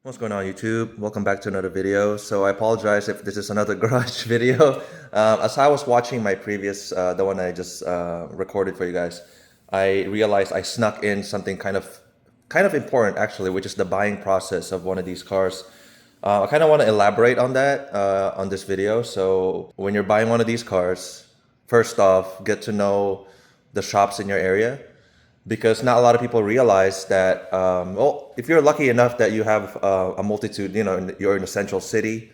What's going on, YouTube? Welcome back to another video. So I apologize if this is another garage video. As I was watching my previous, the one I just recorded for you guys, I realized I snuck in something kind of important actually, which is the buying process of one of these cars. I kind of want to elaborate on that on this video. So when you're buying one of these cars, first off, get to know the shops in your area because not a lot of people realize that well, if you're lucky enough that you have a multitude, you're in a central city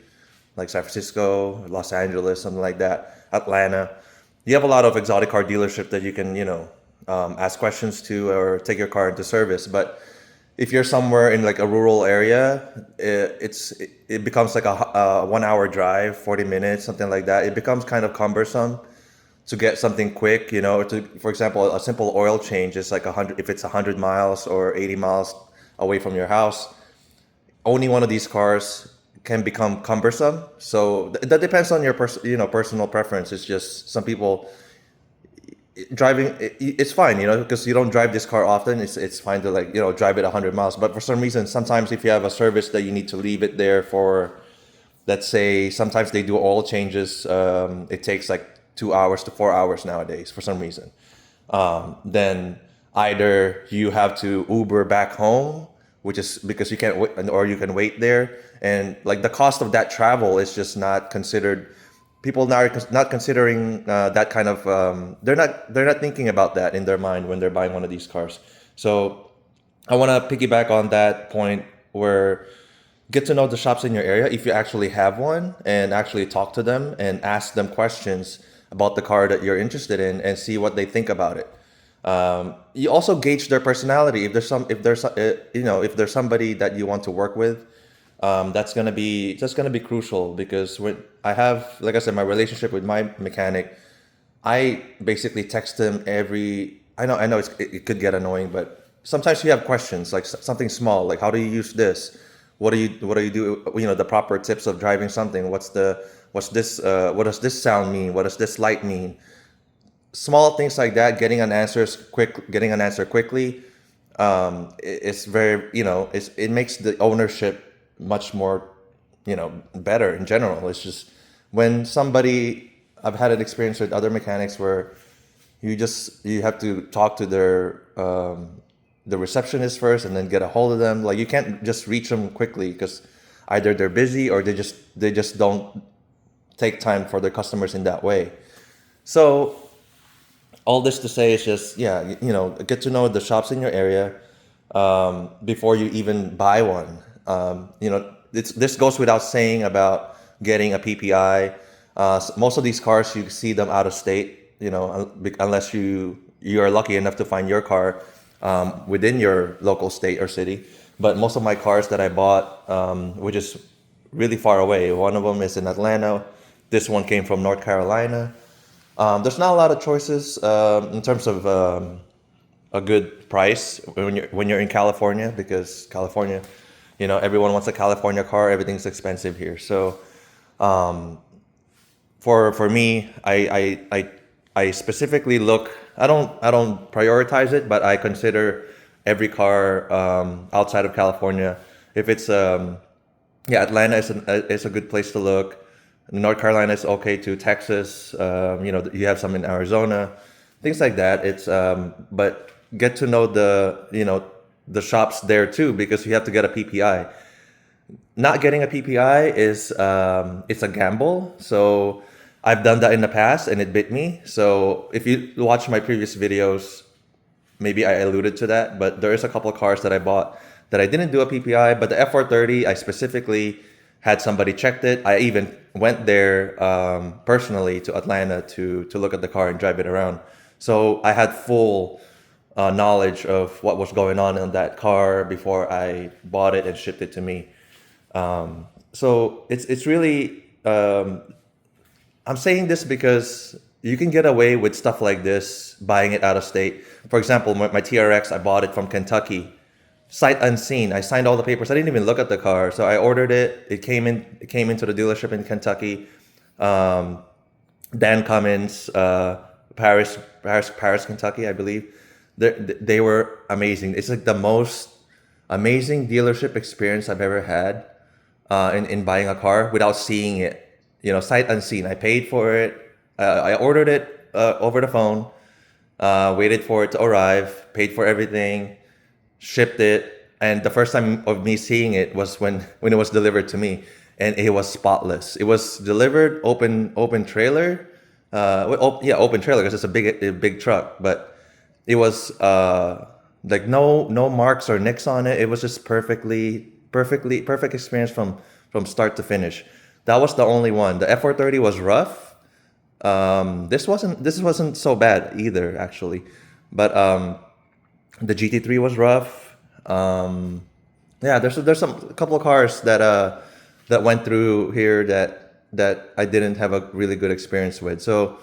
like San Francisco, Los Angeles, something like that, Atlanta, you have a lot of exotic car dealership that you can ask questions to or take your car into service. But if you're somewhere in like a rural area, it becomes like a 1 hour drive, 40 minutes, something like that. It becomes kind of cumbersome to get something quick, for example, a simple oil change is like 100, if it's 100 miles or 80 miles away from your house. Owning one of these cars can become cumbersome. So that depends on your personal preference. It's just some people driving, it's fine, because you don't drive this car often. It's fine to drive it 100 miles. But for some reason, sometimes if you have a service that you need to leave it there for, let's say, sometimes they do oil changes. It takes like 2 hours to 4 hours nowadays for some reason. Then either you have to Uber back home, which is because you can't wait, or you can wait there, and like the cost of that travel is just not considered. People not considering that kind of. They're not thinking about that in their mind when they're buying one of these cars. So I want to piggyback on that point where get to know the shops in your area if you actually have one, and actually talk to them and ask them questions about the car that you're interested in and see what they think about it. You also gauge their personality. If there's somebody that you want to work with, that's gonna be crucial, because when I have, like I said, my relationship with my mechanic, I basically text him every. I know it could get annoying, but sometimes you have questions like something small, like how do you use this? What do you do? The proper tips of driving something. What's this? What does this sound mean? What does this light mean? Small things like that. Getting an answer quickly. It's very it makes the ownership much more better in general. It's just when somebody, I've had an experience with other mechanics where you have to talk to the receptionist first and then get a hold of them. Like you can't just reach them quickly because either they're busy or they just don't take time for their customers in that way. So all this to say is just, yeah, get to know the shops in your area before you even buy one. This goes without saying about getting a PPI. Most of these cars, you see them out of state, unless you are lucky enough to find your car within your local state or city. But most of my cars that I bought, which is really far away, one of them is in Atlanta. This one came from North Carolina. There's not a lot of choices in terms of a good price when you're in California, because California, everyone wants a California car. Everything's expensive here. So for me, I specifically look. I don't prioritize it, but I consider every car outside of California. If it's yeah, Atlanta is a good place to look. North Carolina is okay too. Texas, you have some in Arizona, things like that. It's but get to know the shops there too, because you have to get a PPI. Not getting a PPI is it's a gamble. So I've done that in the past and it bit me. So if you watch my previous videos, maybe I alluded to that, but there is a couple of cars that I bought that I didn't do a PPI, but the F430, I specifically had somebody checked it. I even went there personally to Atlanta to look at the car and drive it around. So I had full knowledge of what was going on in that car before I bought it and shipped it to me. So it's really I'm saying this because you can get away with stuff like this buying it out of state. For example, my TRX, I bought it from Kentucky, sight unseen. I signed all the papers. I didn't even look at the car, so I ordered it. It came in. It came into the dealership in Kentucky. Um, Dan Cummins, Paris, Kentucky, I believe. They were amazing. It's like the most amazing dealership experience I've ever had in buying a car without seeing it, sight unseen. I paid for it. I ordered it over the phone, waited for it to arrive, paid for everything, shipped it, and the first time of me seeing it was when it was delivered to me, and it was spotless. It was delivered open trailer, yeah, open trailer because it's a big truck, but it was like no marks or nicks on it. It was just perfect experience from start to finish. That was the only one. The F430 was rough. This wasn't so bad either, actually, but the GT3 was rough. Yeah, there's some a couple of cars that went through here that I didn't have a really good experience with. So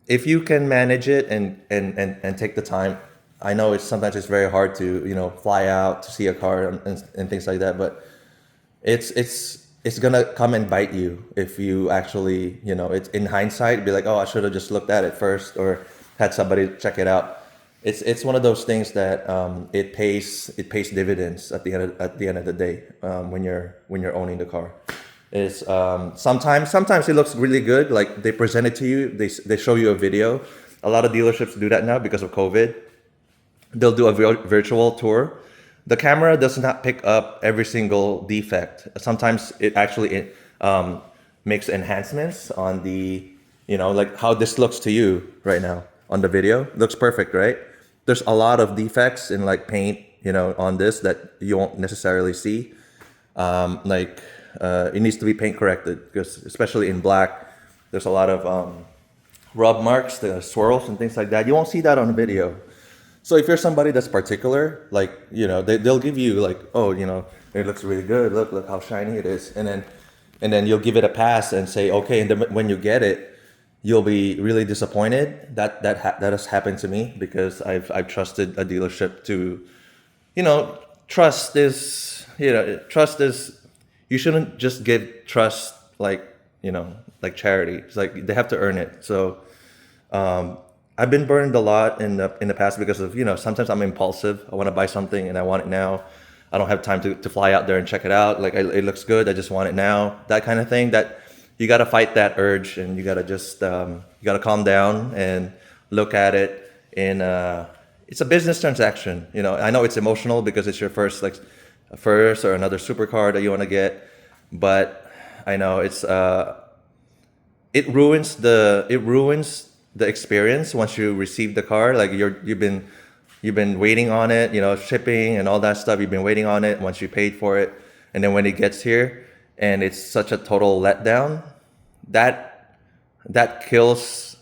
if you can manage it and take the time, I know sometimes it's very hard to fly out to see a car and things like that, but it's gonna come and bite you if you actually it's in hindsight be like, oh, I should have just looked at it first or had somebody check it out. It's one of those things that it pays dividends at the end of the day when you're owning the car. Is sometimes it looks really good, like they present it to you, they show you a video. A lot of dealerships do that now because of COVID. They'll do a virtual tour. The camera does not pick up every single defect. Sometimes it actually makes enhancements on the like how this looks to you right now on the video. It looks perfect, right? There's a lot of defects in like paint on this that you won't necessarily see. It needs to be paint corrected because especially in black, there's a lot of rub marks, the swirls and things like that. You won't see that on video. So if you're somebody that's particular, like they'll give you like, oh, it looks really good. Look how shiny it is, and then you'll give it a pass and say okay. And then when you get it, you'll be really disappointed. That has happened to me because I've trusted a dealership to, trust is you shouldn't just give trust like charity. It's like they have to earn it. So I've been burned a lot in the past because of sometimes I'm impulsive. I want to buy something and I want it now. I don't have time to fly out there and check it out. Like it looks good, I just want it now. That kind of thing. That you got to fight that urge, and you got to just you got to calm down and look at it in it's a business transaction. I know it's emotional because it's your first or another supercar that you want to get, but I know it ruins the experience once you receive the car. Like you've been waiting on it, shipping and all that stuff. You've been waiting on it once you paid for it, and then when it gets here and it's such a total letdown, that kills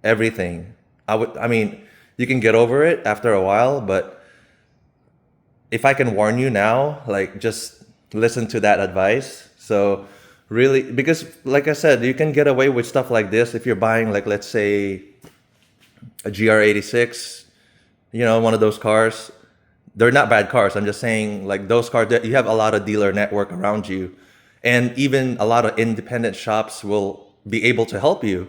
everything. I mean, you can get over it after a while, but if I can warn you now, like just listen to that advice. So really, because like I said, you can get away with stuff like this if you're buying like, let's say a GR86, one of those cars. They're not bad cars. I'm just saying like those cars that you have a lot of dealer network around you, and even a lot of independent shops will be able to help you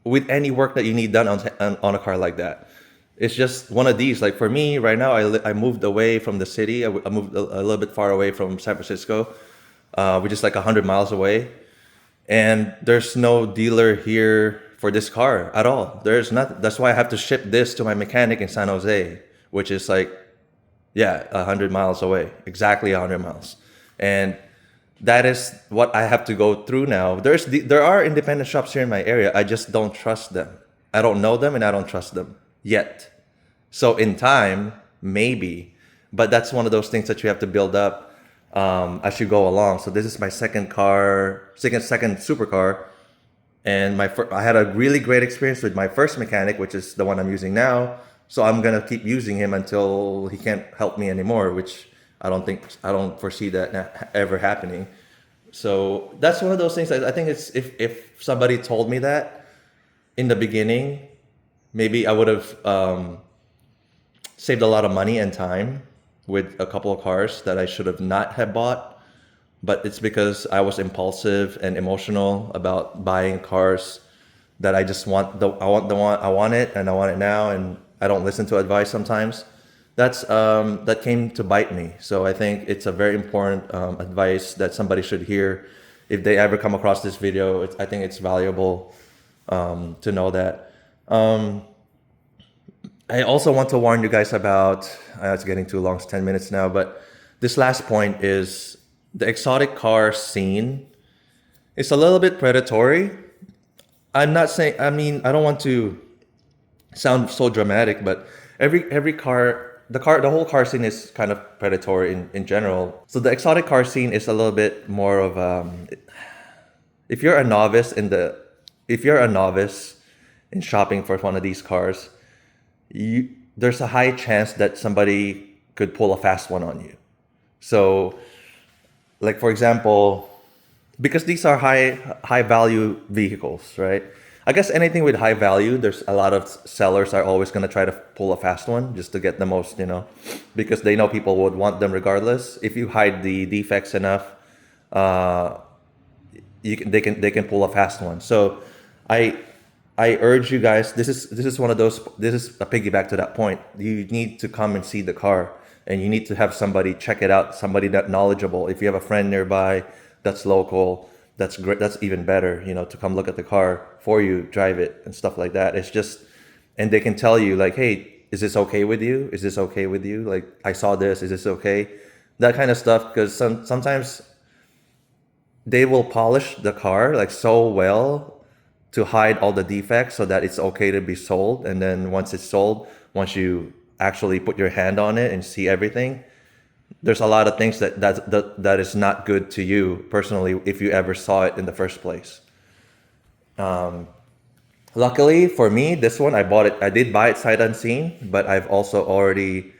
with any work that you need done on a car like that. It's just one of these. Like for me right now, I moved away from the city. I moved a little bit far away from San Francisco, which is like 100 miles away. And there's no dealer here for this car at all. There's not. That's why I have to ship this to my mechanic in San Jose, which is like, 100 miles away, exactly 100 miles. And that is what I have to go through now. There are independent shops here in my area. I just don't trust them. I don't know them and I don't trust them yet. So in time, maybe, but that's one of those things that you have to build up as you go along. So this is my second supercar, and I had a really great experience with my first mechanic, which is the one I'm using now. So I'm gonna keep using him until he can't help me anymore, which I don't foresee that ever happening. So that's one of those things. I think it's if somebody told me that in the beginning, maybe I would have saved a lot of money and time with a couple of cars that I should have not have bought. But it's because I was impulsive and emotional about buying cars that I just want. I want it and I want it now, and I don't listen to advice sometimes. that came to bite me. So I think it's a very important advice that somebody should hear if they ever come across this video. I think it's valuable to know that. I also want to warn you guys about, it's getting too long, it's 10 minutes now, but this last point is the exotic car scene. It's a little bit predatory. I'm not saying, I mean, I don't want to sound so dramatic, but every car, the whole car scene is kind of predatory in general. So the exotic car scene is a little bit more of, if you're a novice in shopping for one of these cars, there's a high chance that somebody could pull a fast one on you. So, like for example, because these are high value vehicles, right? I guess anything with high value, there's a lot of sellers are always going to try to pull a fast one just to get the most, because they know people would want them regardless. If you hide the defects enough, they can pull a fast one. So, I urge you guys. This is one of those. This is a piggyback to that point. You need to come and see the car, and you need to have somebody check it out. Somebody that knowledgeable. If you have a friend nearby that's local, that's great. That's even better. To come look at the car for you, drive it, and stuff like that. It's just, and they can tell you like, hey, is this okay with you? Is this okay with you? Like, I saw this. Is this okay? That kind of stuff. Because sometimes they will polish the car like so well to hide all the defects so that it's okay to be sold. And then once it's sold, once you actually put your hand on it and see everything, there's a lot of things that is not good to you personally if you ever saw it in the first place. Luckily for me, this one, I did buy it sight unseen, but I've also already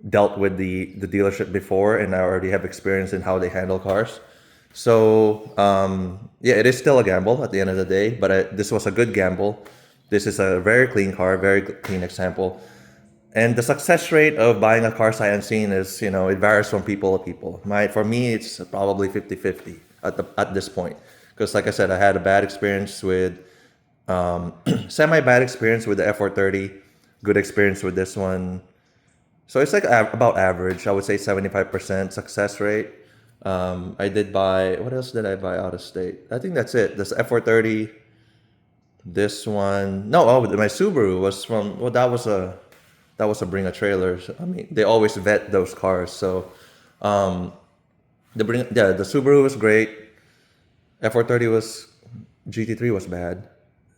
dealt with the dealership before, and I already have experience in how they handle cars. So yeah, it is still a gamble at the end of the day, but this was a good gamble. This is a very clean car, very clean example. And the success rate of buying a car sight unseen is, it varies from people to people. For me, it's probably 50-50 at this point. Because like I said, I had a bad experience with, semi-bad experience with the F430, good experience with this one. So it's like about average. I would say 75% success rate. I did buy, what else did I buy out of state? I think that's it. This F430, this one. No, my Subaru was from, well, that was a bring a trailer. I mean, they always vet those cars. So, the Subaru was great. GT3 was bad.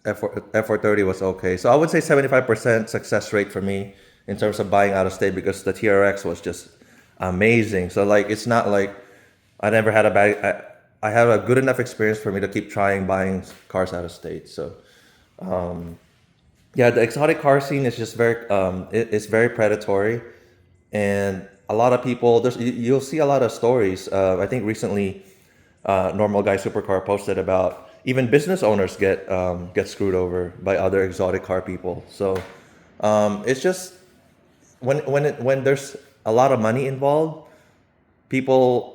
F430 was okay. So I would say 75% success rate for me in terms of buying out of state, because the TRX was just amazing. So like, it's not like, I never had a bad. I have a good enough experience for me to keep buying cars out of state. So, yeah, the exotic car scene is just it's very predatory, and a lot of people. You'll see a lot of stories. I think recently, Normal Guy Supercar posted about even business owners get screwed over by other exotic car people. So, it's just when there's a lot of money involved, people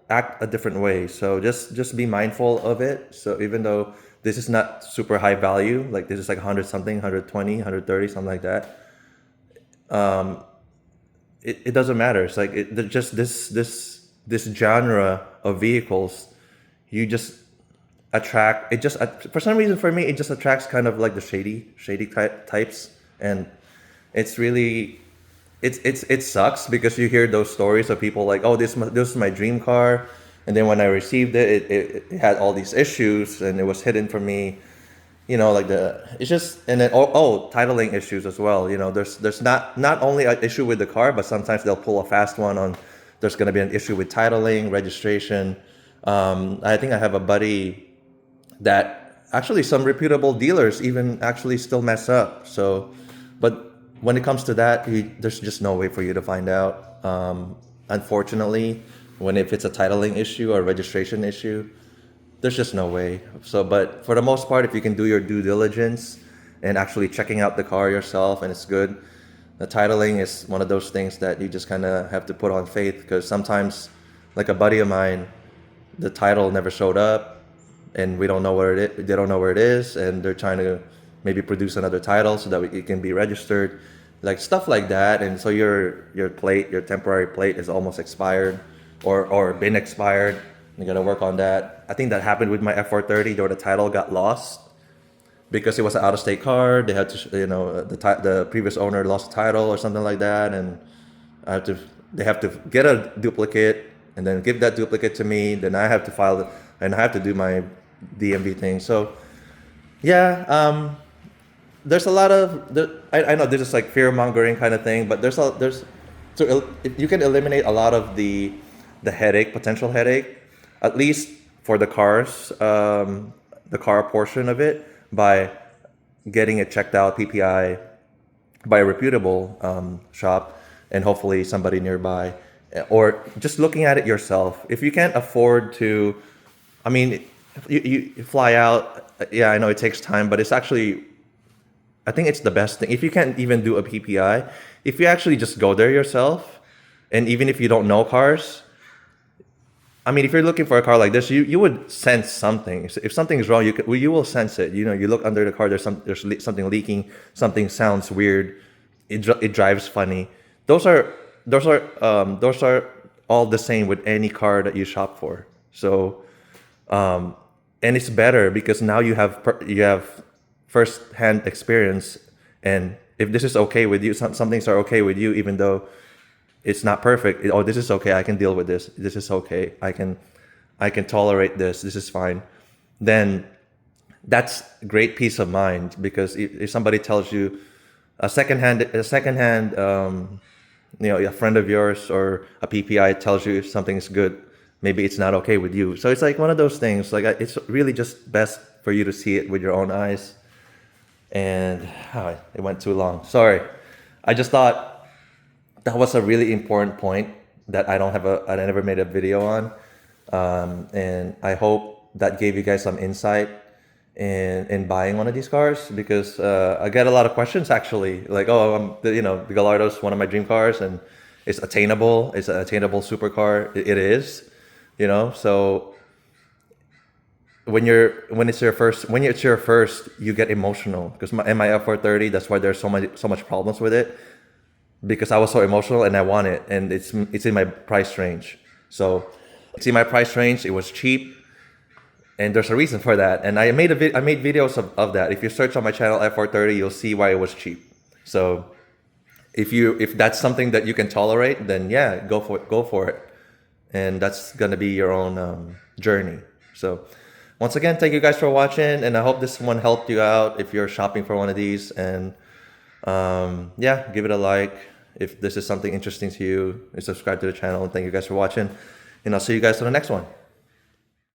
act a different way. So just be mindful of it. So even though this is not super high value, like this is like 100 something, 120, 130, something like that, it doesn't matter. It's like just this genre of vehicles, you just attract. It just for some reason for me, it just attracts kind of like the shady types, and it's really. It sucks because you hear those stories of people like, oh, this is my dream car, and then when I received it had all these issues and it was hidden from me, like it's just, and then titling issues as well. There's not only an issue with the car, but sometimes they'll pull a fast one on. There's going to be an issue with titling, registration. I think I have a buddy that actually some reputable dealers even actually still mess up. So, but when it comes to that, there's just no way for you to find out. Unfortunately, if it's a titling issue or a registration issue, there's just no way. So, but for the most part, if you can do your due diligence and actually checking out the car yourself and it's good, the titling is one of those things that you just kind of have to put on faith, because sometimes, like a buddy of mine, the title never showed up and we don't know where it is. They don't know where it is, and they're trying to maybe produce another title so that it can be registered. like stuff like that. And so your temporary plate is almost expired, or been expired. You gotta work on that. I think that happened with my F430, though the title got lost because it was an out-of-state car. They had to, the previous owner lost the title or something like that, and I have to, they have to get a duplicate and then give that duplicate to me. Then I have to file it, and I have to do my DMV thing. So yeah, there's a lot of I know this is like fear mongering kind of thing, but you can eliminate a lot of the potential headache, at least for the cars, the car portion of it, by getting it checked out PPI by a reputable shop, and hopefully somebody nearby, or just looking at it yourself. If you can't afford to, I mean, you fly out. Yeah, I know it takes time, but it's actually, I think it's the best thing. If you can't even do a PPI, if you actually just go there yourself, and even if you don't know cars, I mean, if you're looking for a car like this, you would sense something. If something's wrong, you will sense it. You know, you look under the car, there's something leaking, something sounds weird, it drives funny. Those are all the same with any car that you shop for. So, and it's better because now you have first-hand experience, and if this is okay with you, some things are okay with you, even though it's not perfect. Oh, this is okay. I can deal with this. This is okay. I can tolerate this. This is fine. Then that's great peace of mind, because if somebody tells you a secondhand, a friend of yours or a PPI tells you if something is good, maybe it's not okay with you. So it's like one of those things. Like, it's really just best for you to see it with your own eyes. And it went too long. Sorry. I just thought that was a really important point that I never made a video on. And I hope that gave you guys some insight in buying one of these cars, because I get a lot of questions actually, like, oh, the Gallardo is one of my dream cars, and it's attainable. It's an attainable supercar. It is, so when it's your first, you get emotional, because my F430, that's why there's so much problems with it, because I was so emotional and I want it, and it's in my price range. So it's in my price range. It was cheap, and there's a reason for that. And I made videos of that. If you search on my channel F430, you'll see why it was cheap. So if that's something that you can tolerate, then yeah, go for it. And that's gonna be your own journey. So once again, thank you guys for watching, and I hope this one helped you out if you're shopping for one of these. And yeah, give it a like if this is something interesting to you, and subscribe to the channel. And thank you guys for watching, and I'll see you guys on the next one.